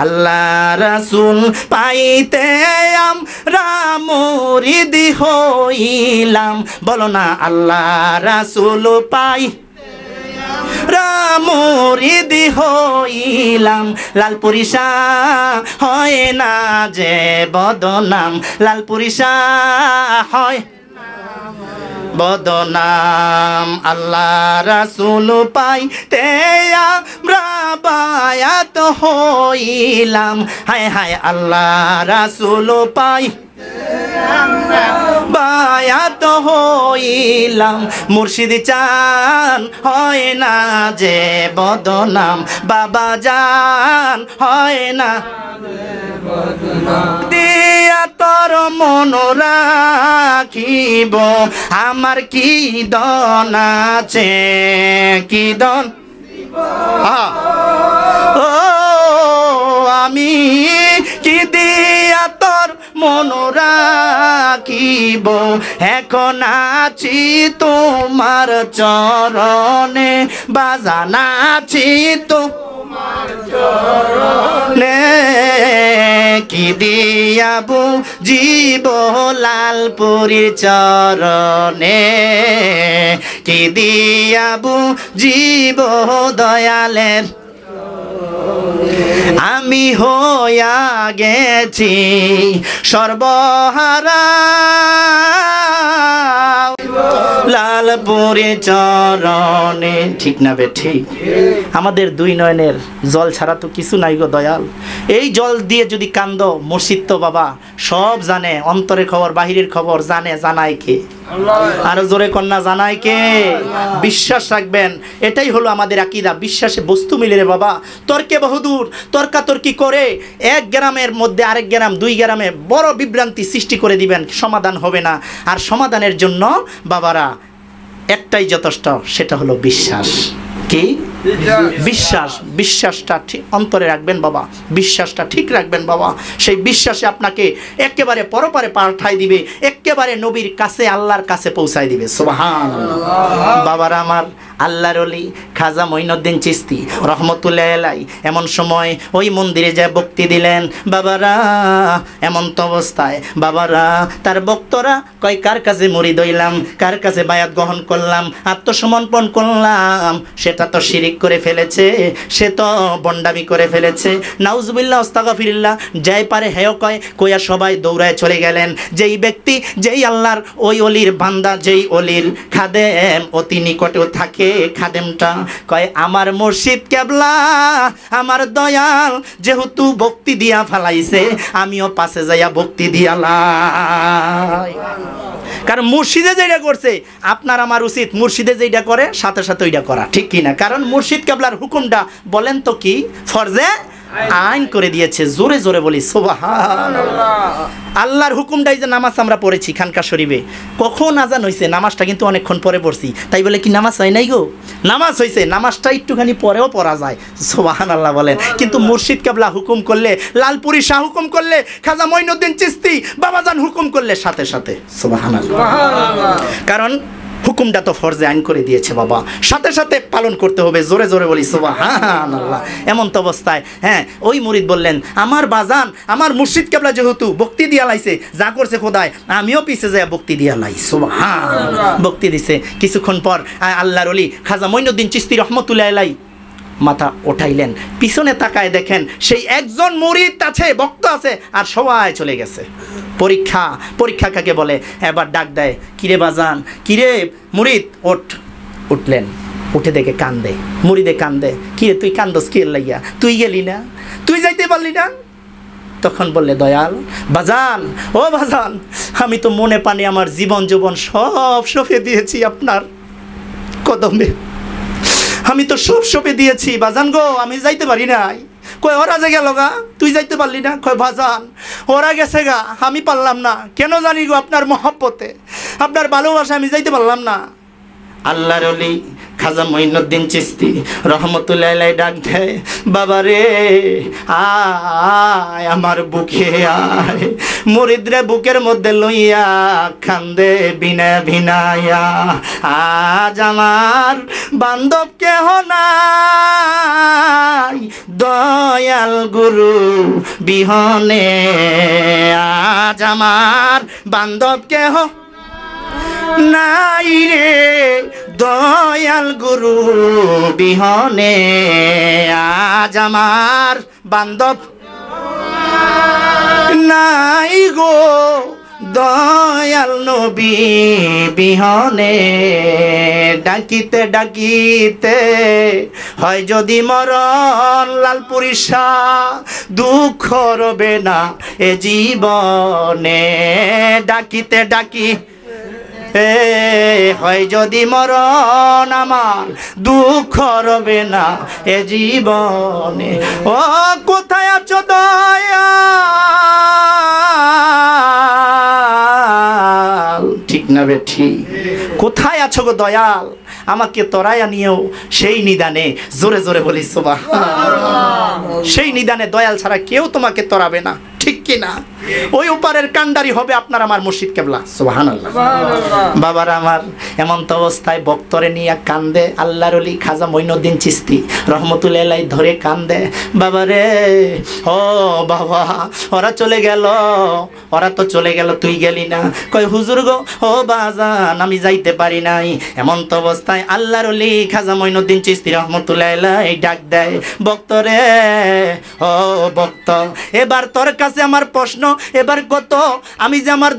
আল্লাহ রাসূল পাইতে আমরা মুরিদ হইলাম, বলো না আল্লাহ রাসূল পাই মুরিদ হইলাম। লালপুরি শাহ হয় না যে বদনাম, লালপুরি শাহ হয় বদনাম। আল্লাহ রাসূল পাইতে আমরা বায়াত হইলাম, হায় হায় আল্লাহ রাসূল পাই বায়াত হইলাম। মুর্শিদ চান হয় না যে বদনাম, বাবা জান হয় না দিয়া তোর মন রাখিব, আমার কি দন আছে, কি দন ও আমি কি দিয়া তোর মন রাখিব, এখন আছি তোমার চরণে, বাজান আছি তোমার চরণে, কি দিয়া বুঝিব লালপুরীর চরণে, কি দিয়া বুঝিব দয়ালের। আমি হইয়া গেছি সর্বহারা লালপুরীর চরণে, ঠিক না বে ঠিক? আমাদের দুই নয়নের জল ছাড়া তো কিছু নাই গো দয়াল। এই জল দিয়ে যদি কান্দ, মুর্শিদ তো বাবা সব জানে, অন্তরের খবর বাহিরের খবর জানে, জানায় কে? আরো জোরে কন্যা জানায় কে? বিশ্বাস রাখবেন, এটাই হলো আমাদের আকীদা। বিশ্বাসে বস্তু মিলে রে বাবা। তর্কে বহুদূর, তর্কাতর্কি করে এক গ্রামের মধ্যে আরেক গ্রাম, দুই গ্রামে বড় বিভ্রান্তি সৃষ্টি করে দিবেন, সমাধান হবে না। আর সমাধানের জন্য বাবারা একটাই যথেষ্ট, সেটা হলো বিশ্বাস। কি? বিশ্বাস। বিশ্বাসটা ঠিক অন্তরে রাখবেন বাবা, বিশ্বাসটা ঠিক রাখবেন বাবা। সেই বিশ্বাসে আপনাকে একেবারে পরপারে পাঠাই দিবে, একেবারে নবীর কাছে, আল্লাহর কাছে পৌঁছায় দিবে। সুবহানাল্লাহ। বাবারা আমার, আল্লাহর ওলি খাজা মঈনুদ্দিন চিশতি রহমতুল্লাহ আলাইহি এমন সময় ওই মন্দিরে যায় বক্তি দিলেন। বাবারা এমন তো অবস্থায় বাবারা তার ভক্তরা কয়, কার কাছে মুরিদ হইলাম, কার কাছে বায়াত গ্রহণ করলাম, আত্মসমর্পণ করলাম, সেটা তো শিরিক করে ফেলেছে, সে তো বন্ডামি করে ফেলেছে। নাউজুবিল্লাহ আস্তাগফিরুল্লাহ। যাই পারে হেয় কয়, কইয়া সবাই দৌড়ায় চলে গেলেন। যেই ব্যক্তি, যেই আল্লাহর ওই অলির বান্দা, যেই অলির খাদেম অতি নিকটেও থাকে, খাদেমটা কয়, আমার মুর্শিদ কেবলা, আমার দয়াল যেহেতু ভক্তি দিয়া ফেলাইছে, আমিও পাশে যাইয়া ভক্তি দিয়ালাই। কারণ মুর্শিদে যেটা করছে, আপনার আমার উচিত মুর্শিদে যেটা করে সাথে সাথে ওইটা করা, ঠিক কিনা? কারণ মুর্শিদ কেবলার হুকুমটা বলেন তো কি? ফরজে আইন করে দিয়েছে। জোরে জোরে বলি সুবহানাল্লাহ। আল্লাহর হুকুমটাই যে নামাজ আমরা পড়েছি খানকা শরীফে, কখন আজান হয়েছে? নামাজটা কিন্তু অনেকক্ষণ পরে পড়ছি, তাই বলে কি নামাজ হয় নাই গো? নামাজ হয়েছে, নামাজটা একটুখানি পরেও পড়া যায়। সুবহানাল্লাহ বলেন। কিন্তু মুর্শিদ কেবলা হুকুম করলে, লালপুরি শাহ হুকুম করলে, খাজা মঈনুদ্দিন চিশতি বাবাজান হুকুম করলে সাথে সাথে সুবহানাল্লাহ। কারণ হুকুমটা তো ফরজে আইন করে দিয়েছে বাবা, সাথে সাথে পালন করতে হবে। জোরে জোরে বলি সুবহানাল্লাহ। এমন তো অবস্থায় ওই মুরিদ বললেন, আমার বাজান, আমার মুর্শিদ কেবলা যেহেতু ভক্তি দিয়া লাইছে, যা করছে খোদায় আমিও পিছে যায় ভক্তি দিয়া লাই। সুবহানাল্লাহ। ভক্তি দিছে। কিছুক্ষণ পর আল্লাহর ওলি খাজা মঈনুদ্দিন চিশতি রহমতুল্লাহ আলাইহি মাথা ওঠাইলেন, পিছনে তাকায় দেখেন সেই একজন মুরিদ আছে, ভক্ত আছে, আর সবাই চলে গেছে। পরীক্ষা, পরীক্ষা কাকে বলে? এবার ডাক দেয়, কিরে বাজান, কিরে মুরিদ, ওঠ। উঠলেন, উঠে দেখে কান্দে, মুরিদে কান্দে। কিরে তুই কান্দস কি লাইয়া? তুই গেলি না, তুই যাইতে পারলি না? তখন বললে, দয়াল বাজান, ও বাজান, আমি তো মনে পানি আমার জীবন যৌবন সব সঁপে দিয়েছি আপনার কদমে, আমি তো সব সঁপে দিয়েছি বাজান গো, আমি যাইতে পারি নাই। কই ওরা যে গেল গা, তুই যাইতে পারলি না? কই বাজান ওরা গেছে গা, আমি পারলাম না। কেন জানি গো, আপনার মহব্বতে, আপনার ভালোবাসা আমি যাইতে পারলাম না। আল্লাহর ওলি খাজা মঈনুদ্দিন চিশতি রহমতুল্লাহ আলাইহি ডাক দেয়, বাবা রে আয় আমার বুকে আয়। মুরিদরে বুকের মধ্যে লইয়া কান্দে বিনা বিনায়া, আজ আমার বান্ধব কেহ নাই দয়াল গুরু বিহনে, আজ আমার বান্ধব কেহ নাই রে দয়াল গুরু বিহনে, আজ আমার বান্ধব নাই গো দয়াল নবী বিহনে। ডাকিতে ডাকিতে হয় যদি মরণ, লালপুরী শাহ দুঃখ রবে না এ জীবনে। ডাকিতে ডাকি হয় যদি মরণ, আমার দুঃখ রবে না এ জীবনে। ও কোথায় আছো দয়াল, ঠিক না বেঠি? কোথায় আছো গো দয়াল, আমাকে তরাইয়া নিয়েও সেই নিদানে। জোরে জোরে বলি সুবহানাল্লাহ। সেই নিদানে দয়াল ছাড়া কেউ তোমাকে তরাবে না, ঠিক কিনা? ওই উপারের কান্ডারি হবে আপনার আমার মুর্শিদ কেবলা। সুবহানাল্লাহ। বাবার আমার এমন তো অবস্থায় বক্তরে নিয়ে কান্দে আল্লাহর ওলি খাজা মঈনুদ্দিন চিশতি রহমতুল্লাহ আলাইহি ধরে কান্দে, বাবা রে ও বাবা ওরা চলে গেল, ওরা তো চলে গেল, তুই গেলি না। কয় হুজুর গো ও বাজান আমি যাইতে পারি নাই। এমন তো অবস্থায় আল্লাহর ওলি খাজা মঈনুদ্দিন চিশতি রহমতুল্লাহ আলাইহি ডাক দেয়, বক্তরে ও বক্ত এবার তোর কাছে আমার প্রশ্ন, এবার কত আমি যে আমার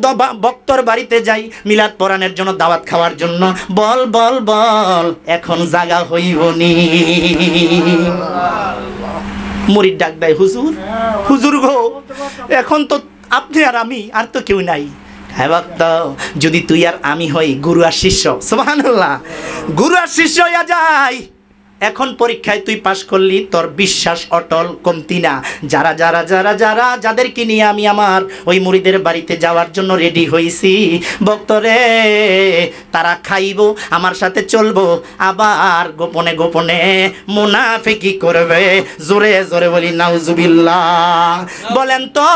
বক্তর বাড়িতে যাই মিলাদ পড়ানোর জন্য, দাওয়াত খাওয়ার জন্য, বল বল বল এখন জাগা হইবনি। মুরিদ ডাক দেয়, হুজুর হুজুর গো এখন তো আপনি আর আমি, আর তো কেউ নাই। হ্যাঁ ভক্ত, যদি তুই আর আমি হই গুরু আর শিষ্য, সুবহানাল্লাহ, গুরু আর শিষ্য হইয়া যাই। এখন পরীক্ষায় তুই পাশ করলি, তোর বিশ্বাস অটল, কমতি না। যারা যারা যারা যারা যাদেরকে নিয়ে আমি আমার ওই মুরিদের বাড়িতে যাওয়ার জন্য রেডি হইছি, ভক্তরে তারা খাইবো, আমার সাথে চলবো, আবার গোপনে গোপনে মুনাফিকি করবে। জোরে জোরে বলি নাউজুবিল্লাহ। বলেন তো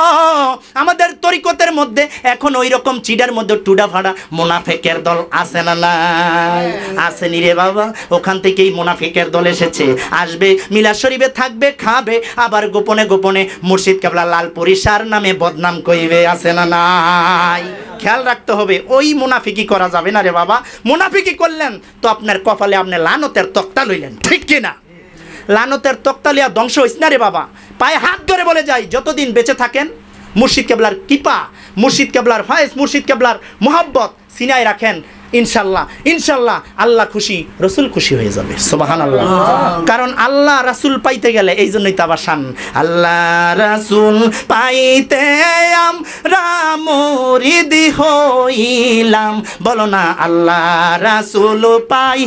আমাদের তরিকতের মধ্যে এখন ওই রকম চিডার মধ্যে টুডা ফাড়া মুনাফিকের দল আছে না নাই? আসেনি রে বাবা, ওখান থেকেই মুনাফিকের দল এসেছে, আসবে মিলাদ শরীফে থাকবে, খাবে, আবার গোপনে গোপনে মুর্শিদ কেবলা লালপুরী শাহর নামে বদনাম কইবে। আছে না নাই? খেয়াল রাখতে হবে, ওই মুনাফিকি করা যাবে না রে বাবা। মুনাফিকি করলেন তো আপনার কপালে আপনি লানতের তক্তা লইলেন, ঠিক কিনা? লানতের তক্তা লিয়া ধ্বংস হইস না রে বাবা। পায়ে হাত ধরে বলে যাই, যতদিন বেঁচে থাকেন মুর্শিদ কেবলার কৃপা, মুর্শিদ কেবলার ফয়েজ, মুর্শিদ কেবলার মোহাব্বত সিনায় রাখেন, ইনশাল্লাহ ইনশাল্লাহ আল্লাহ খুশি, রসুল খুশি হয়ে যাবে। সুবহানাল্লাহ। কারণ আল্লাহ রাসূল পাইতে গেলে এই জন্যই তাবাসান, আল্লাহ রাসূল পাইতে আমরা মুরিদ হইলাম। বলো না আল্লাহ রাসূল পাই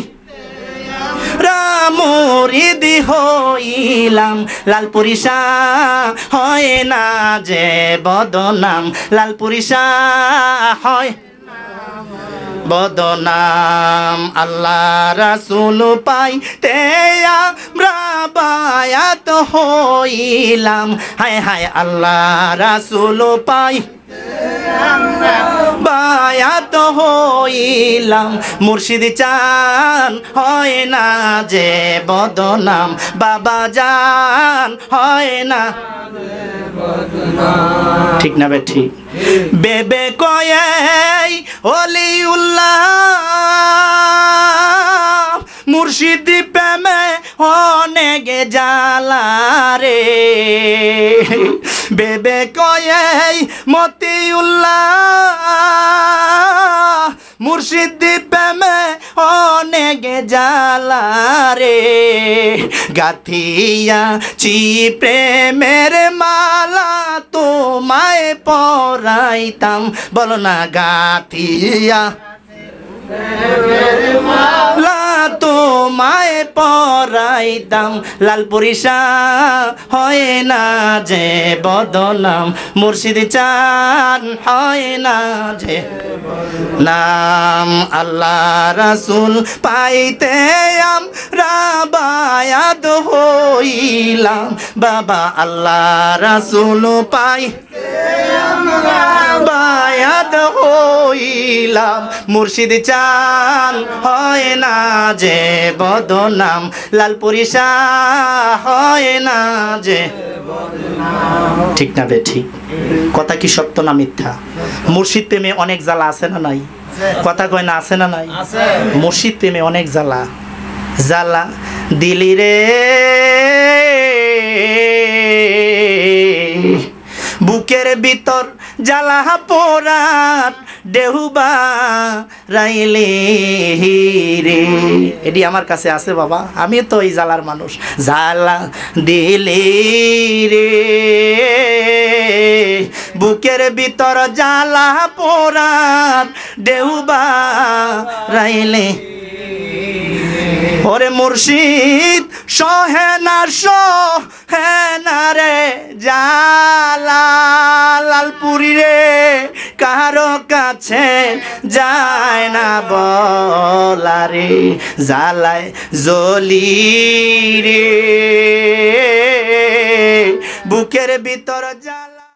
মুরিদ হইলাম, লালপুরী শাহ হয় না যে বদনাম, লালপুরী শাহ হয় বদনাম। আল্লাহ রাসূল পাইতে আমরা বায়াত হইলাম, হায় হায় আল্লাহ রাসূল পাই বায়াত হইলাম। মুর্শিদ চান হয় না যে বদনাম, বাবা জান হয় না, ঠিক না বে ঠিক? বেবে কয়ে ওলিউল্লাহ মুর্শিদ প্রেমে অনেক জ্বালা রে, বেবে কয়ে মতিউল্লাহ মুর্শিদ প্রেমে অনেক জ্বালা রে, গাথিয়া চি প্রেমের মালা তোমায় পরাইতাম। বলো না গাথিয়া তোমায় পরাইতাম লাল পরিশা হয় না যে বদনাম মুর্শিদ চান হয় না যে নাম আল্লাহ রাসূল পাইতে আমরা বায়াত হইলাম বাবা আল্লাহ রাসূল পাইতে আমরা বায়াত হইলাম মুর্শিদ চান হয় না যে বদনাম লাল পরিশা হয় না যে ঠিক না বে ঠিক কথা কি সত্য না মিথ্যা মুর্শিদ প্রেমে অনেক জ্বালা আছে না নাই কথা কয় না আছে না নাই মুর্শিদ প্রেমে অনেক জ্বালা জ্বালা দিলি রে বুকের ভিতর জ্বালা পোড়াত দেহুবা রাইলে রে এটি আমার কাছে আছে বাবা আমি তো এই জ্বালার মানুষ জ্বালা দিলে রে বুকের ভিতর জ্বালা পোড়াত দেহুবা রাইলে ওরে মুর্শিদ সহেনা সহেনা রে জালা লালপুরি রে কারো কাছে যায় না বলা রে জালায় জ্বলি রে বুকের ভিতর জ্বালা